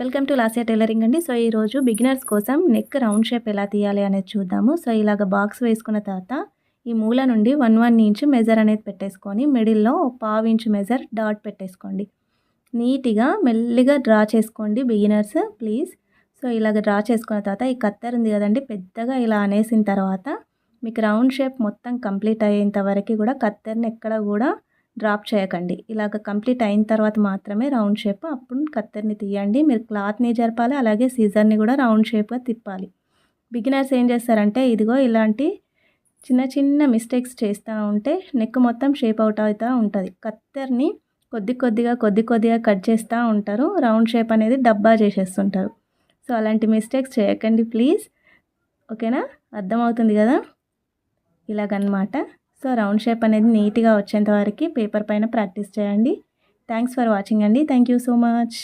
Welcome to Lasya tailoring అండి. So ఈరోజు beginners కోసం నెక్ రౌండ్ షేప్ ఎలా తీయాలి అనేది చూద్దాము. సో ఇలాగ బాక్స్ వేసుకున్న తర్వాత ఈ మూల నుండి 1 ఇంచ్ మెజర్ అనేది పెట్టేసుకొని మిడిల్లో పావు ఇంచ్ మెజర్ డాట్ పెట్టేసుకోండి. నీట్గా మెల్లిగా డ్రా చేసుకోండి బిగినర్స్ ప్లీజ్. సో ఇలాగ డ్రా చేసుకున్న తర్వాత ఈ కత్తెర ఉంది కదండి, పెద్దగా ఇలా అనేసిన తర్వాత మీకు రౌండ్ షేప్ మొత్తం కంప్లీట్ అయ్యేంత వరకు కూడా కత్తెరని ఎక్కడ కూడా డ్రాప్ చేయకండి. ఇలాగ కంప్లీట్ అయిన తర్వాత మాత్రమే రౌండ్ షేప్ అప్పుడు కత్తెరని తీయండి. మీరు క్లాత్ని జరపాలి, అలాగే సీజర్ని కూడా రౌండ్ షేప్గా తిప్పాలి. బిగినర్స్ ఏం చేస్తారంటే ఇదిగో ఇలాంటి చిన్న చిన్న మిస్టేక్స్ చేస్తూ ఉంటే నెక్ మొత్తం షేప్ అవుట్ అవుతూ ఉంటుంది. కత్తెరని కొద్దిగా కట్ చేస్తూ ఉంటారు, రౌండ్ షేప్ అనేది డబ్బా చేసేస్తుంటారు. సో అలాంటి మిస్టేక్స్ చేయకండి ప్లీజ్. ఓకేనా, అర్థమవుతుంది కదా, ఇలాగనమాట. సో రౌండ్ షేప్ అనేది నీట్గా వచ్చేంత వరకు పేపర్ పైన ప్రాక్టీస్ చేయండి. థ్యాంక్స్ ఫర్ వాచింగ్ అండి. Thank you so much.